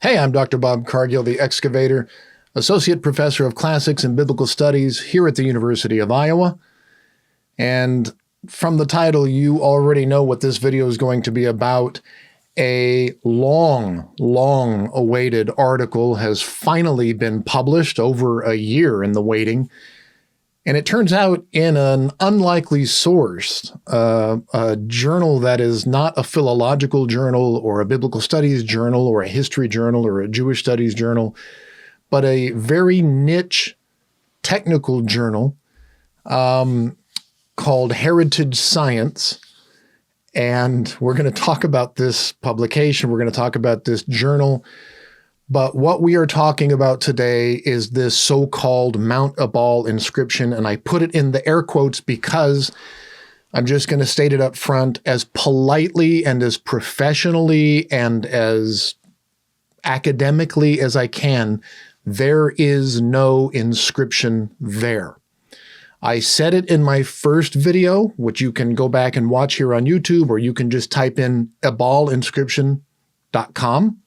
Hey, I'm Dr. Bob Cargill, the excavator, Associate Professor of Classics and Biblical Studies here at the University of Iowa. And from the title, you already know what this video is going to be about. A long awaited article has finally been published, over a year in the waiting. And it turns out in an unlikely source, a journal that is not a philological journal or a biblical studies journal or a history journal or a Jewish studies journal, but a very niche technical journal called Heritage Science. And we're going to talk about this publication. We're going to talk about this journal. But what we are talking about today is this so-called Mount Ebal inscription, and I put it in the air quotes because I'm just going to state it up front, as politely and as professionally and as academically as I can. There is no inscription there. I said it in my first video, which you can go back and watch here on YouTube, or you can just type in ebalinscription.com.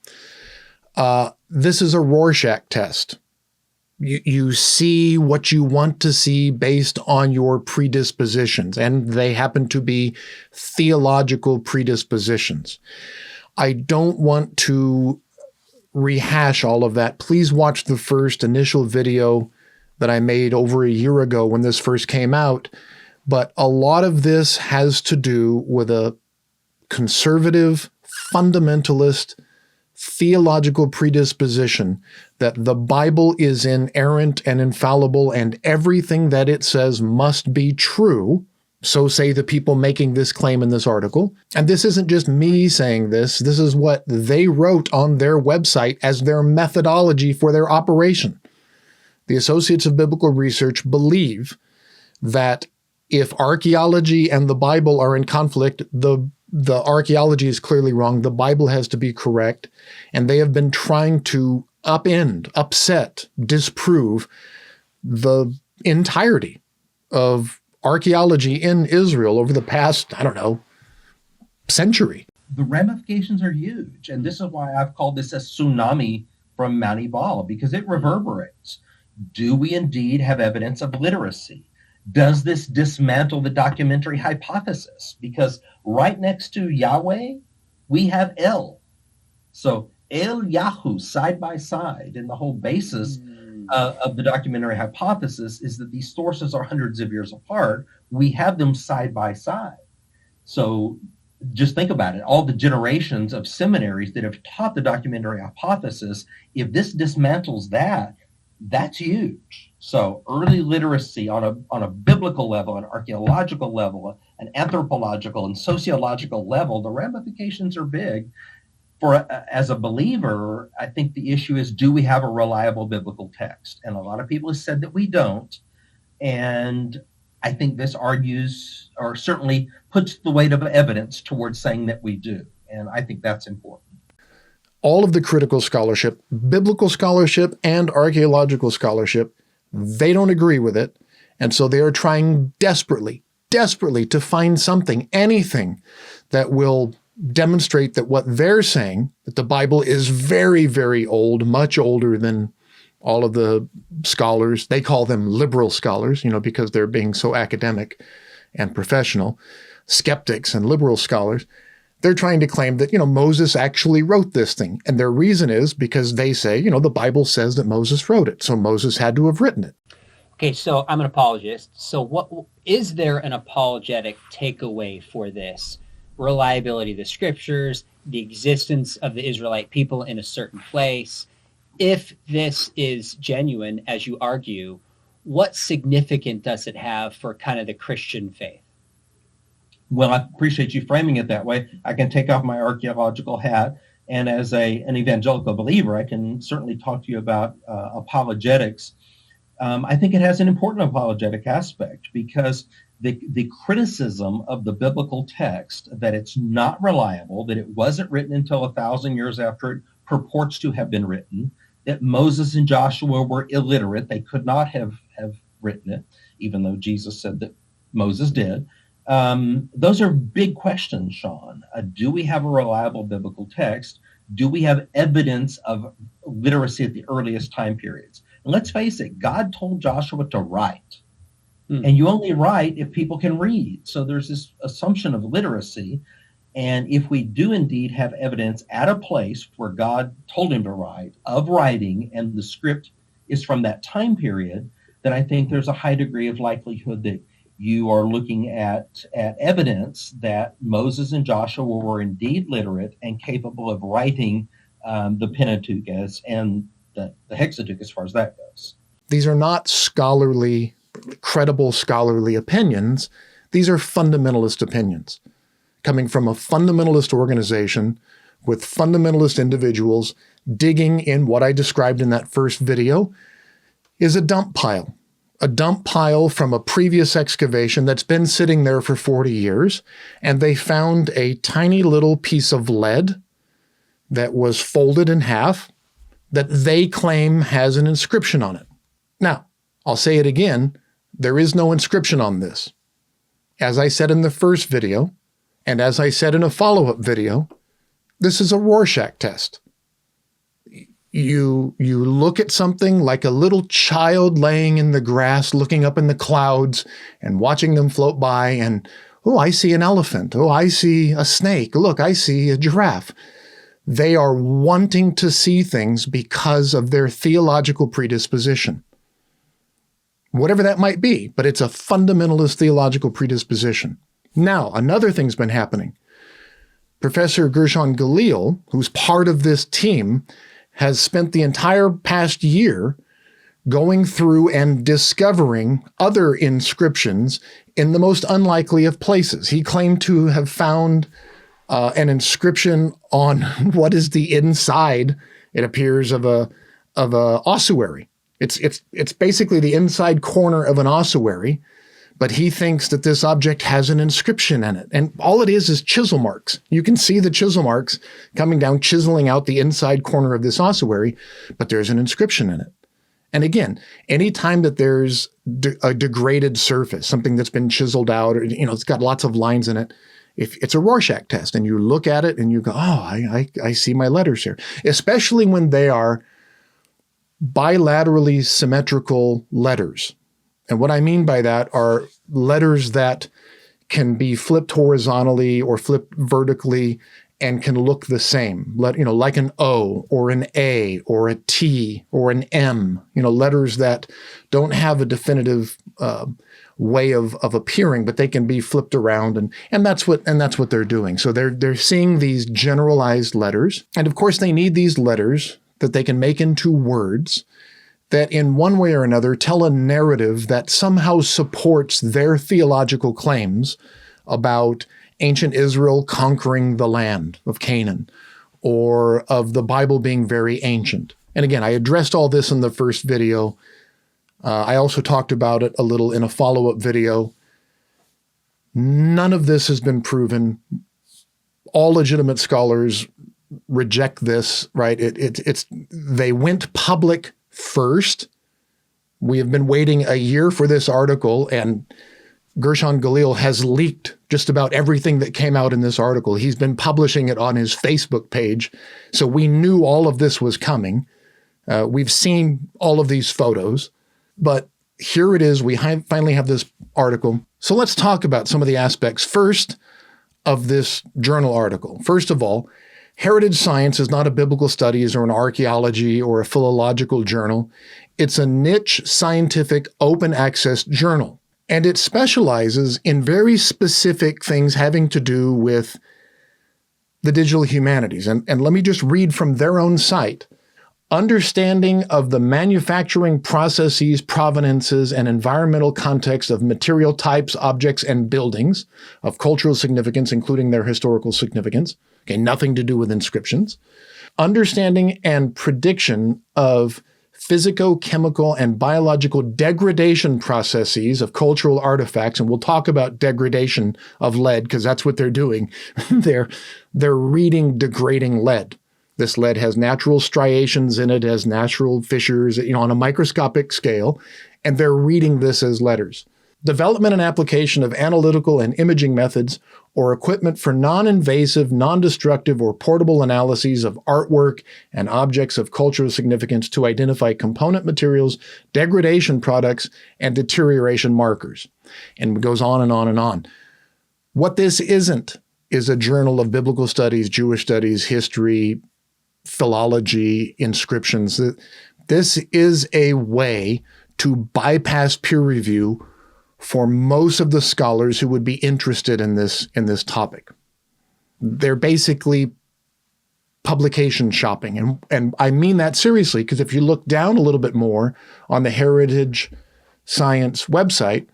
This is a Rorschach test. You see what you want to see based on your predispositions, and they happen to be theological predispositions. I don't want to rehash all of that. Please watch the first initial video that I made over a year ago when this first came out. But a lot of this has to do with a conservative, fundamentalist, theological predisposition that the Bible is inerrant and infallible and everything that it says must be true. So say the people making this claim in this article. And this isn't just me saying this. This is what they wrote on their website as their methodology for their operation. The Associates of Biblical Research believe that if archaeology and the Bible are in conflict, the archaeology is clearly wrong. The Bible has to be correct. And they have been trying to upset, disprove the entirety of archaeology in Israel over the past, century. The ramifications are huge. And this is why I've called this a tsunami from Mount Ebal, because it reverberates. Do we indeed have evidence of literacy? Does this dismantle the documentary hypothesis? Because right next to Yahweh, we have El. So El Yahu side by side. And the whole basis of the documentary hypothesis is that these sources are hundreds of years apart. We have them side by side. So just think about it. All the generations of seminaries that have taught the documentary hypothesis, if this dismantles that, that's huge. So early literacy on a biblical level, an archaeological level, an anthropological and sociological level, the ramifications are big. As a believer, I think the issue is, do we have a reliable biblical text? And a lot of people have said that we don't. And I think this argues, or certainly puts the weight of evidence towards saying that we do. And I think that's important. All of the critical scholarship, biblical scholarship and archaeological scholarship, they don't agree with it. And so they are trying desperately to find something, anything that will demonstrate that what they're saying, that the Bible is very, very old, much older than all of the scholars. They call them liberal scholars, because they're being so academic and professional, skeptics and liberal scholars. They're trying to claim that, Moses actually wrote this thing. And their reason is because they say, the Bible says that Moses wrote it. So Moses had to have written it. Okay, so I'm an apologist. So what is there an apologetic takeaway for this? Reliability of the scriptures, the existence of the Israelite people in a certain place. If this is genuine, as you argue, what significance does it have for kind of the Christian faith? Well, I appreciate you framing it that way. I can take off my archaeological hat, and as an evangelical believer, I can certainly talk to you about apologetics. I think it has an important apologetic aspect, because the criticism of the biblical text, that it's not reliable, that it wasn't written until 1,000 years after it purports to have been written, that Moses and Joshua were illiterate, they could not have written it, even though Jesus said that Moses did. Those are big questions, Sean. Do we have a reliable biblical text? Do we have evidence of literacy at the earliest time periods? And let's face it, God told Joshua to write. And you only write if people can read. So there's this assumption of literacy. And if we do indeed have evidence at a place where God told him to write, of writing, and the script is from that time period, then I think there's a high degree of likelihood that you are looking at evidence that Moses and Joshua were indeed literate and capable of writing the Pentateuch and the Hexateuch as far as that goes. These are not credible scholarly opinions. These are fundamentalist opinions coming from a fundamentalist organization with fundamentalist individuals digging in what I described in that first video is a dump pile from a previous excavation that's been sitting there for 40 years. And they found a tiny little piece of lead that was folded in half that they claim has an inscription on it. Now, I'll say it again, there is no inscription on this. As I said in the first video, and as I said in a follow-up video, this is a Rorschach test. You look at something like a little child laying in the grass, looking up in the clouds and watching them float by, and, oh, I see an elephant. Oh, I see a snake. Look, I see a giraffe. They are wanting to see things because of their theological predisposition. Whatever that might be, but it's a fundamentalist theological predisposition. Now, another thing's been happening. Professor Gershon Galil, who's part of this team, has spent the entire past year going through and discovering other inscriptions in the most unlikely of places. He claimed to have found an inscription on what is the inside, it appears, of a ossuary. It's basically the inside corner of an ossuary, but he thinks that this object has an inscription in it. And all it is chisel marks. You can see the chisel marks coming down, chiseling out the inside corner of this ossuary, but there's an inscription in it. And again, anytime that there's a degraded surface, something that's been chiseled out, or, it's got lots of lines in it, if it's a Rorschach test and you look at it and you go, oh, I see my letters here, especially when they are bilaterally symmetrical letters. And what I mean by that are letters that can be flipped horizontally or flipped vertically and can look the same, like an O or an A or a T or an M, letters that don't have a definitive way of appearing, but they can be flipped around, and that's what they're doing. So they're seeing these generalized letters, and of course they need these letters that they can make into words that in one way or another tell a narrative that somehow supports their theological claims about ancient Israel conquering the land of Canaan, or of the Bible being very ancient. And again, I addressed all this in the first video. I also talked about it a little in a follow-up video. None of this has been proven. All legitimate scholars reject this, right? They went public first. We have been waiting a year for this article, and Gershon Galil has leaked just about everything that came out in this article. He's been publishing it on his Facebook page, so we knew all of this was coming. We've seen all of these photos, but here it is. We finally have this article. So let's talk about some of the aspects first of this journal article. First of all, Heritage Science is not a biblical studies or an archaeology or a philological journal. It's a niche scientific open access journal. And it specializes in very specific things having to do with the digital humanities. And let me just read from their own site. Understanding of the manufacturing processes, provenances, and environmental context of material types, objects, and buildings of cultural significance, including their historical significance. Okay, nothing to do with inscriptions. Understanding and prediction of physico-chemical and biological degradation processes of cultural artifacts. And we'll talk about degradation of lead because that's what they're doing. They're reading degrading lead. This lead has natural striations in it, has natural fissures, on a microscopic scale, and they're reading this as letters. development and application of analytical and imaging methods or equipment for non-invasive, non-destructive, or portable analyses of artwork and objects of cultural significance to identify component materials, degradation products, and deterioration markers. And it goes on and on and on. What this isn't is a journal of biblical studies, Jewish studies, history, philology, inscriptions. This is a way to bypass peer review for most of the scholars who would be interested in this topic. They're basically publication shopping. And I mean that seriously, because if you look down a little bit more on the Heritage Science website,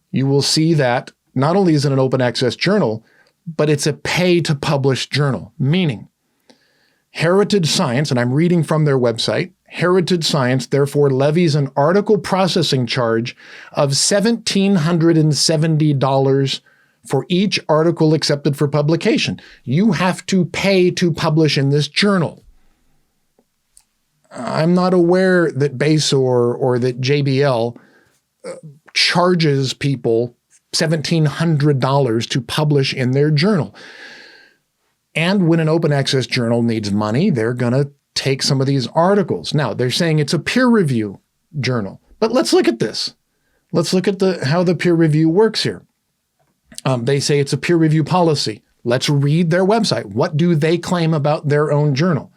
you will see that not only is it an open access journal, but it's a pay to publish journal, meaning Heritage Science, and I'm reading from their website, Heritage Science therefore levies an article processing charge of $1,770 for each article accepted for publication. You have to pay to publish in this journal. I'm not aware that Basor or that JBL charges people $1,700 to publish in their journal. And when an open access journal needs money, they're going to take some of these articles. Now, they're saying it's a peer review journal, but let's look at this. Let's look at how the peer review works here. They say it's a peer review policy. Let's read their website. What do they claim about their own journal?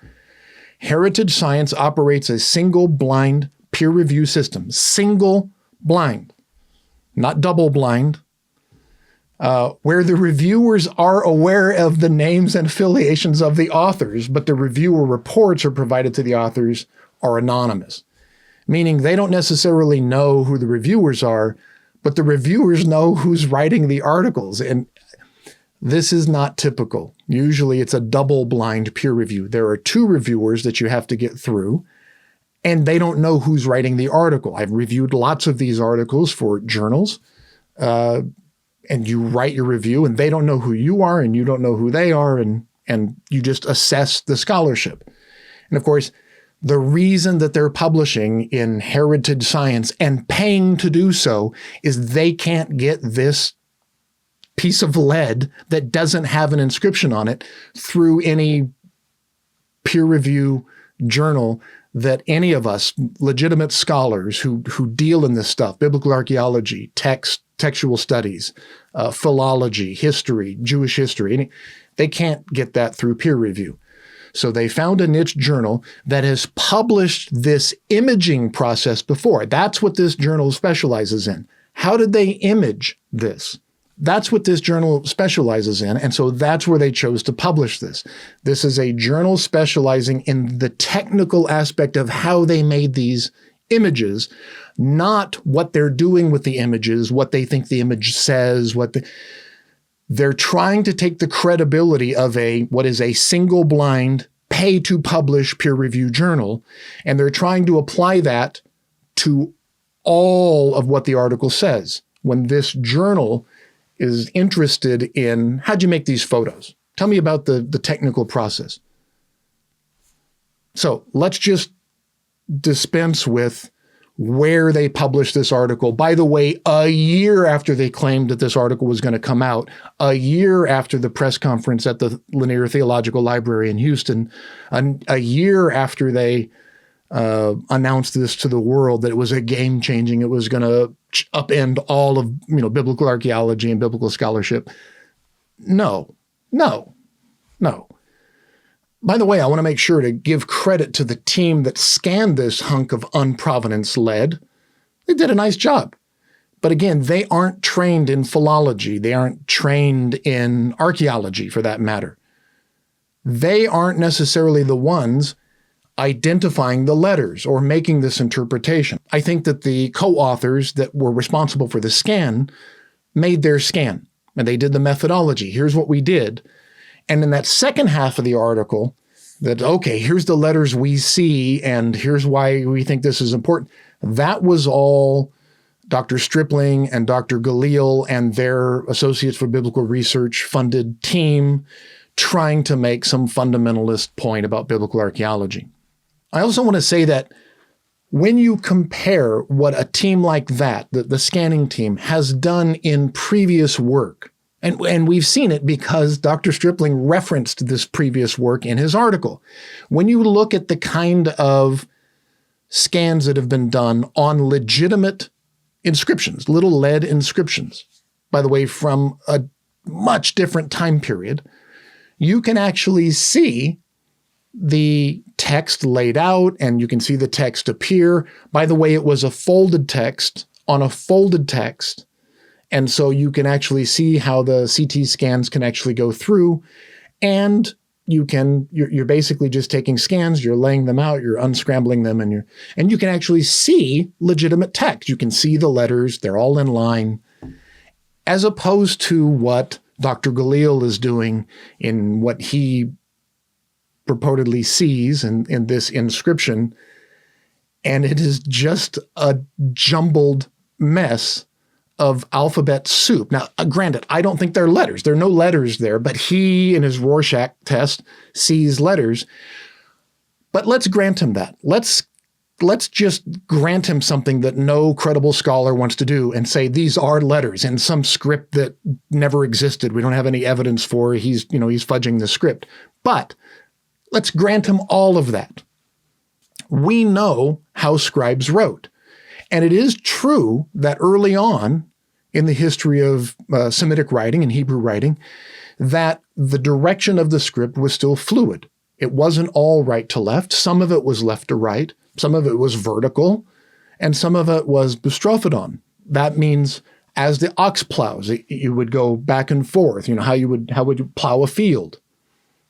Heritage Science operates a single blind peer review system. Single blind, not double blind, where the reviewers are aware of the names and affiliations of the authors, but the reviewer reports are provided to the authors are anonymous, meaning they don't necessarily know who the reviewers are, but the reviewers know who's writing the articles. And this is not typical. Usually it's a double-blind peer review. There are two reviewers that you have to get through, and they don't know who's writing the article. I've reviewed lots of these articles for journals, and you write your review, and they don't know who you are, and you don't know who they are, and you just assess the scholarship. And of course, the reason that they're publishing in Heritage Science and paying to do so is they can't get this piece of lead that doesn't have an inscription on it through any peer review journal that any of us, legitimate scholars who deal in this stuff, biblical archaeology, textual studies, philology, history, Jewish history, they can't get that through peer review. So they found a niche journal that has published this imaging process before. That's what this journal specializes in. How did they image this? That's what this journal specializes in, and so that's where they chose to publish this. This is a journal specializing in the technical aspect of how they made these images, not what they're doing with the images, what they think the image says, they're trying to take the credibility of what is a single blind, pay to publish peer review journal, and they're trying to apply that to all of what the article says. When this journal is interested in, how'd you make these photos? Tell me about the technical process. So let's just dispense with where they published this article. By the way, a year after they claimed that this article was going to come out, a year after the press conference at the Lanier Theological Library in Houston, a year after they announced this to the world, that it was a game-changing, it was going to upend all of biblical archaeology and biblical scholarship. No. By the way, I want to make sure to give credit to the team that scanned this hunk of unprovenance lead. They did a nice job. But again, they aren't trained in philology. They aren't trained in archaeology, for that matter. They aren't necessarily the ones identifying the letters or making this interpretation. I think that the co-authors that were responsible for the scan made their scan, and they did the methodology. Here's what we did. And in that second half of the article, that, okay, here's the letters we see, and here's why we think this is important. That was all Dr. Stripling and Dr. Galil and their Associates for Biblical Research funded team trying to make some fundamentalist point about biblical archaeology. I also want to say that When you compare what a team like that, the scanning team, has done in previous work, and we've seen it because Dr. Stripling referenced this previous work in his article. When you look at the kind of scans that have been done on legitimate inscriptions, little lead inscriptions, by the way, from a much different time period, you can actually see the text laid out, and you can see the text appear. By the way, it was a folded text on a folded text. And so you can actually see how the CT scans can actually go through, and you're basically just taking scans, you're laying them out, you're unscrambling them, and you can actually see legitimate text. You can see the letters, they're all in line, as opposed to what Dr. Galil is doing in what he purportedly sees in this inscription. And it is just a jumbled mess of alphabet soup. Now, granted, I don't think they're letters. There are no letters there, but he, in his Rorschach test, sees letters. But let's grant him that. Let's just grant him something that no credible scholar wants to do and say these are letters in some script that never existed. We don't have any evidence for. He's fudging the script. But let's grant him all of that. We know how scribes wrote. And it is true that early on in the history of Semitic writing and Hebrew writing, that the direction of the script was still fluid. It wasn't all right to left. Some of it was left to right. Some of it was vertical. And some of it was boustrophodon. That means as the ox plows, you would go back and forth, how would you plow a field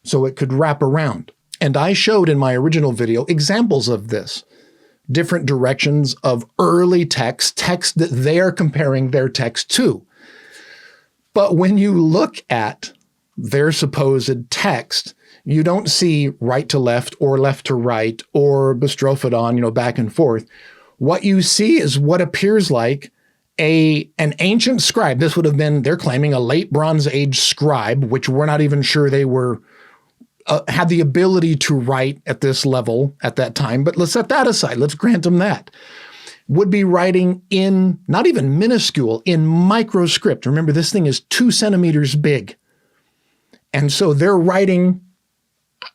so it could wrap around. And I showed in my original video examples of this. Different directions of early text that they are comparing their text to. But when you look at their supposed text, you don't see right to left or left to right or boustrophodon, back and forth. What you see is what appears like an ancient scribe. This would have been, they're claiming, a late Bronze Age scribe, which we're not even sure they were had the ability to write at this level at that time, but let's set that aside. Let's grant them that. Would be writing in, not even minuscule, in microscript. Remember, this thing is 2 centimeters big. And so they're writing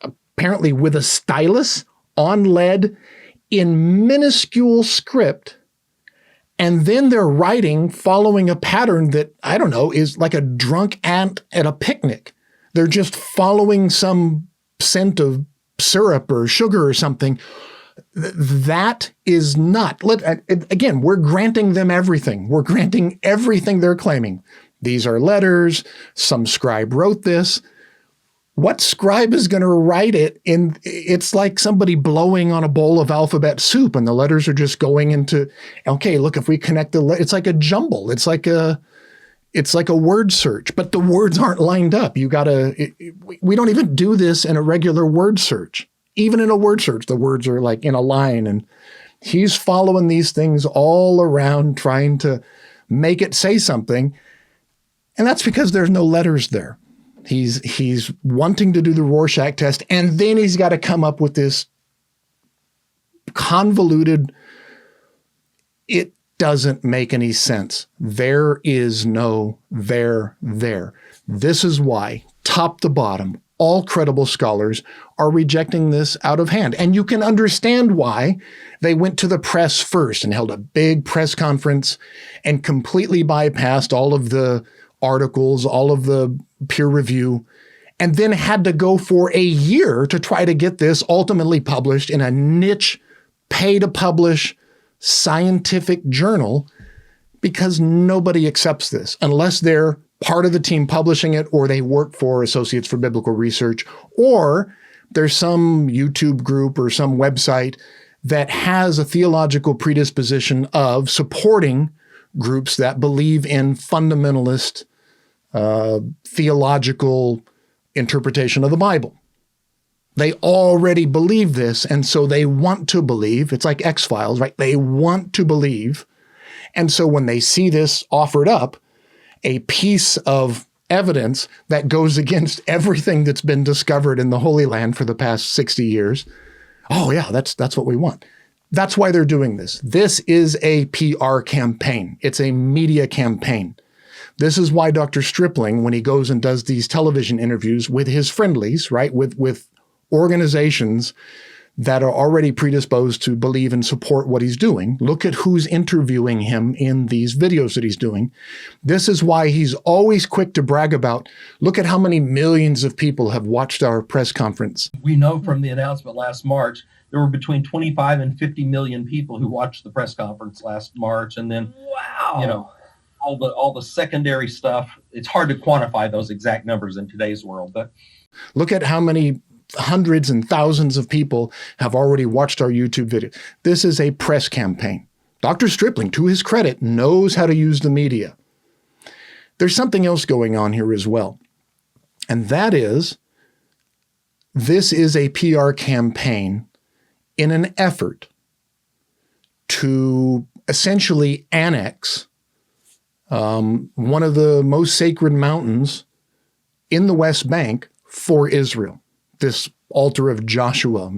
apparently with a stylus on lead in minuscule script. And then they're writing following a pattern that, I don't know, is like a drunk ant at a picnic. They're just following some scent of syrup or sugar or something. That is not. Again, we're granting them everything. We're granting everything they're claiming. These are letters. Some scribe wrote this. What scribe is going to write it in? It's like somebody blowing on a bowl of alphabet soup, and the letters are just going into, okay, look, if we connect it's like a jumble. It's like a word search, but the words aren't lined up. We don't even do this in a regular word search. Even in a word search, the words are like in a line, and he's following these things all around trying to make it say something. And that's because there's no letters there. He's wanting to do the Rorschach test, and then he's got to come up with this convoluted, it doesn't make any sense. There is no there there. This is why, top to bottom, all credible scholars are rejecting this out of hand. And you can understand why they went to the press first and held a big press conference and completely bypassed all of the articles, all of the peer review, and then had to go for a year to try to get this ultimately published in a niche, pay-to-publish scientific journal, because nobody accepts this unless they're part of the team publishing it, or they work for Associates for Biblical Research, or there's some YouTube group or some website that has a theological predisposition of supporting groups that believe in fundamentalist theological interpretation of the Bible. They already believe this, and so they want to believe. It's like X-Files, right? They want to believe. And so when they see this offered up, a piece of evidence that goes against everything that's been discovered in the Holy Land for the past 60 years, oh yeah, that's what we want. That's why they're doing this. This is a PR campaign. It's a media campaign. This is why Dr. Stripling, when he goes and does these television interviews with his friendlies, right, with organizations that are already predisposed to believe and support what he's doing. Look at who's interviewing him in these videos that he's doing. This is why he's always quick to brag about, look at how many millions of people have watched our press conference. We know from the announcement last March, there were between 25 and 50 million people who watched the press conference last March. And then, Wow. All the secondary stuff, it's hard to quantify those exact numbers in today's world. But look at how many hundreds and thousands of people have already watched our YouTube video. This is a press campaign. Dr. Stripling, to his credit, knows how to use the media. There's something else going on here as well. And that is, this is a PR campaign in an effort to essentially annex one of the most sacred mountains in the West Bank for Israel. This altar of Joshua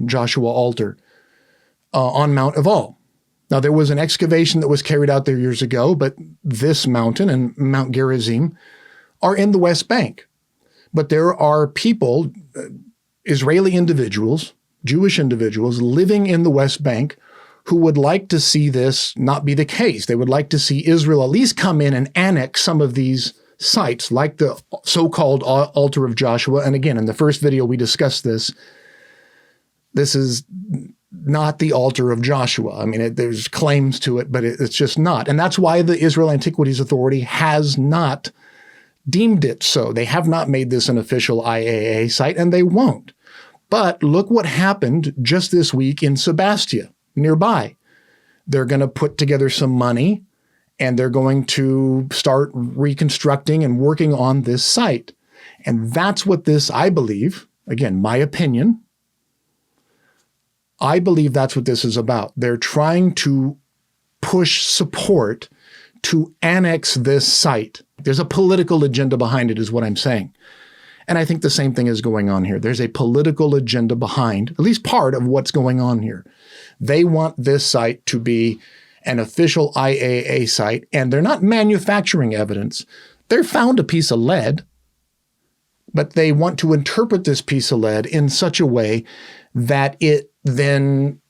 altar on Mount Ebal. Now, there was an excavation that was carried out there years ago, but this mountain and Mount Gerizim are in the West Bank. But there are people, Israeli individuals, Jewish individuals living in the West Bank who would like to see this not be the case. They would like to see Israel at least come in and annex some of these sites, like the so-called altar of Joshua. And again, in the first video, we discussed this. This is not the altar of Joshua. I mean, there's claims to it, but it's just not. And that's why the Israel Antiquities Authority has not deemed it so. They have not made this an official IAA site, and they won't. But look what happened just this week in Sebastia, nearby. They're going to put together some money, and they're going to start reconstructing and working on this site. And that's what this, I believe, again, my opinion, I believe that's what this is about. They're trying to push support to annex this site. There's a political agenda behind it, is what I'm saying. And I think the same thing is going on here. There's a political agenda behind, at least part of what's going on here. They want this site to be an official IAA site, and they're not manufacturing evidence. They're found a piece of lead, but they want to interpret this piece of lead in such a way that it then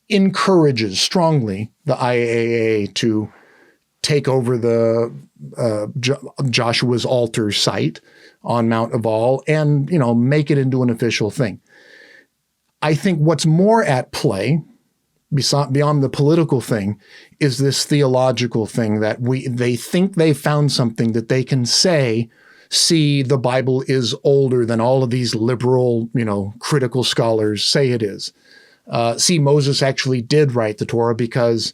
encourages strongly the IAA to take over the Joshua's altar site on Mount Ebal and, make it into an official thing. I think what's more at play, beyond the political thing, is this theological thing that they think they found something that they can say, see, the Bible is older than all of these liberal, critical scholars say it is. See, Moses actually did write the Torah because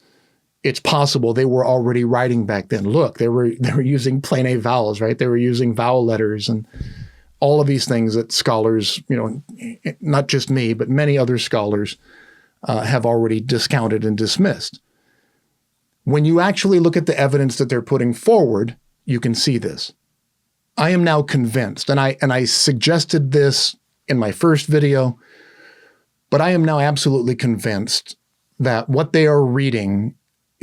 it's possible they were already writing back then. Look, they were using plain A vowels, right? They were using vowel letters and all of these things that scholars, not just me, but many other scholars have already discounted and dismissed. When you actually look at the evidence that they're putting forward, you can see this. I am now convinced, and I suggested this in my first video, but I am now absolutely convinced that what they are reading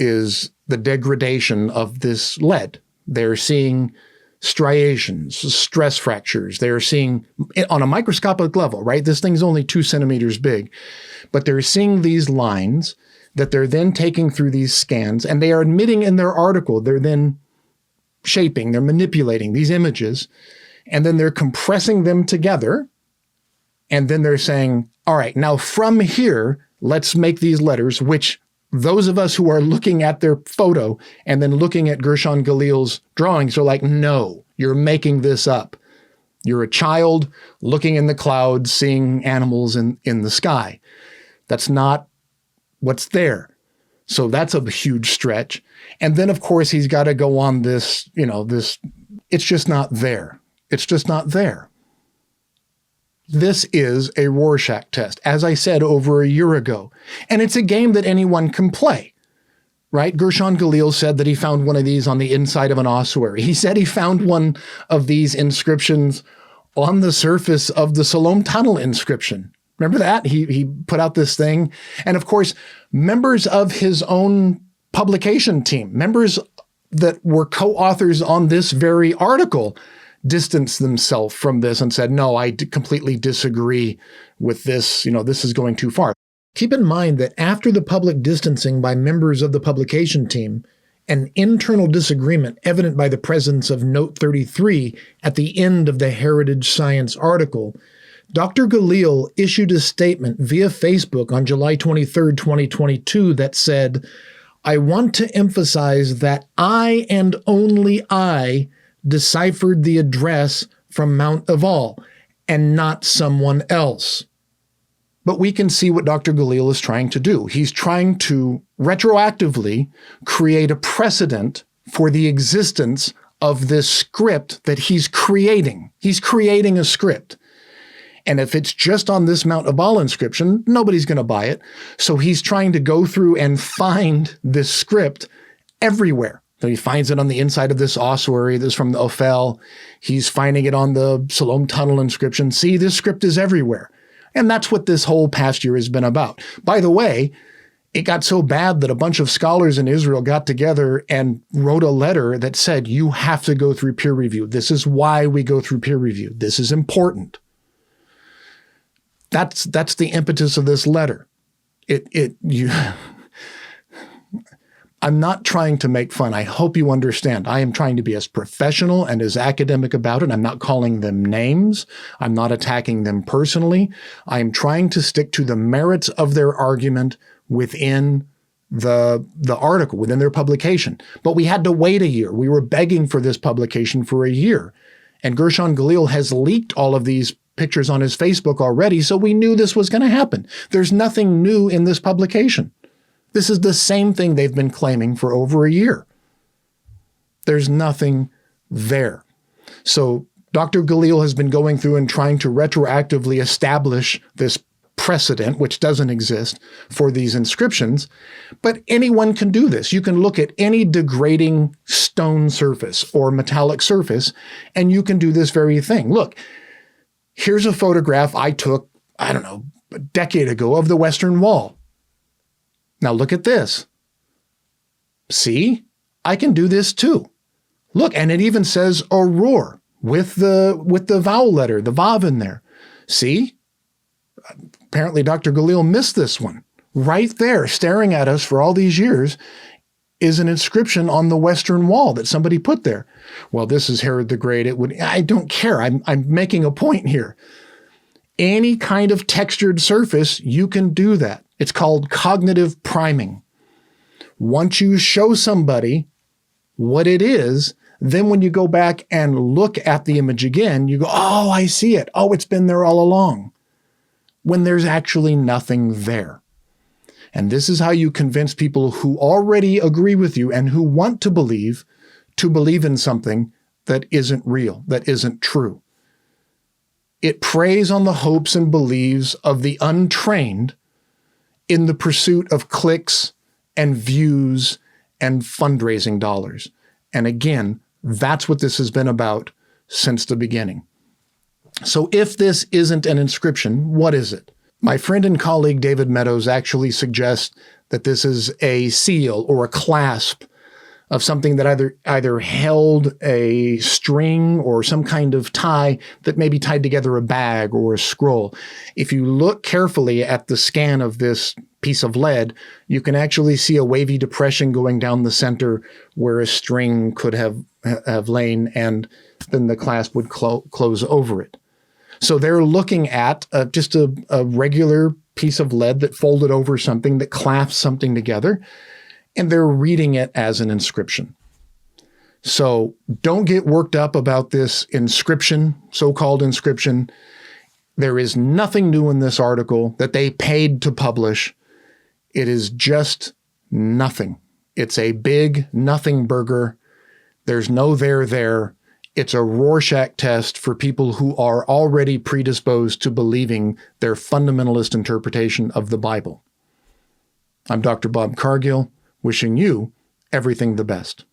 is the degradation of this lead. They're seeing striations, stress fractures. They're seeing on a microscopic level, right? This thing's only 2 centimeters big, but they're seeing these lines that they're then taking through these scans, and they are admitting in their article, they're then shaping, they're manipulating these images, and then they're compressing them together, and then they're saying, all right, now from here, let's make these letters, which those of us who are looking at their photo and then looking at Gershon Galil's drawings are like, no, you're making this up. You're a child looking in the clouds, seeing animals in the sky. That's not what's there. So that's a huge stretch. And then, of course, he's got to go on this, it's just not there. It's just not there. This is a Rorschach test, as I said over a year ago. And it's a game that anyone can play, right? Gershon Galil said that he found one of these on the inside of an ossuary. He said he found one of these inscriptions on the surface of the Siloam Tunnel inscription. Remember that? He put out this thing. And of course, members of his own publication team, members that were co-authors on this very article, distanced themselves from this and said, no, I completely disagree with this. This is going too far. Keep in mind that after the public distancing by members of the publication team, an internal disagreement evident by the presence of Note 33 at the end of the Heritage Science article, Dr. Galil issued a statement via Facebook on July 23, 2022 that said, I want to emphasize that I and only I deciphered the address from Mount Ebal and not someone else. But we can see what Dr. Galil is trying to do. He's trying to retroactively create a precedent for the existence of this script that he's creating. He's creating a script. And if it's just on this Mount Ebal inscription, nobody's going to buy it. So he's trying to go through and find this script everywhere. So he finds it on the inside of this ossuary. This is from the Ophel. He's finding it on the Siloam Tunnel inscription. See, this script is everywhere. And that's what this whole past year has been about. By the way, it got so bad that a bunch of scholars in Israel got together and wrote a letter that said, you have to go through peer review. This is why we go through peer review. This is important. That's the impetus of this letter. I'm not trying to make fun. I hope you understand. I am trying to be as professional and as academic about it. I'm not calling them names. I'm not attacking them personally. I'm trying to stick to the merits of their argument within the article, within their publication. But we had to wait a year. We were begging for this publication for a year. And Gershon Galil has leaked all of these pictures on his Facebook already, so we knew this was going to happen. There's nothing new in this publication. This is the same thing they've been claiming for over a year. There's nothing there. So Dr. Galil has been going through and trying to retroactively establish this precedent, which doesn't exist, for these inscriptions. But anyone can do this. You can look at any degrading stone surface or metallic surface, and you can do this very thing. Look, here's a photograph I took, a decade ago of the Western Wall. Now look at this. See? I can do this too. Look, and it even says Aurora with the vowel letter, the Vav in there. See? Apparently Dr. Galil missed this one. Right there, staring at us for all these years, is an inscription on the Western Wall that somebody put there. Well, this is Herod the Great. I don't care. I'm making a point here. Any kind of textured surface, you can do that. It's called cognitive priming. Once you show somebody what it is, then when you go back and look at the image again, you go, oh, I see it. Oh, it's been there all along. When there's actually nothing there. And this is how you convince people who already agree with you and who want to believe in something that isn't real, that isn't true. It preys on the hopes and beliefs of the untrained in the pursuit of clicks and views and fundraising dollars. And again, that's what this has been about since the beginning. So if this isn't an inscription, what is it? My friend and colleague David Meadows actually suggests that this is a seal or a clasp of something that either held a string or some kind of tie that maybe tied together a bag or a scroll. If you look carefully at the scan of this piece of lead, you can actually see a wavy depression going down the center where a string could have lain, and then the clasp would close over it. So they're looking at just a regular piece of lead that folded over something that clasps something together, and they're reading it as an inscription. So don't get worked up about this inscription, so-called inscription. There is nothing new in this article that they paid to publish. It is just nothing. It's a big Nothingburger. There's no there. It's a Rorschach test for people who are already predisposed to believing their fundamentalist interpretation of the Bible. I'm Dr. Bob Cargill, wishing you everything the best.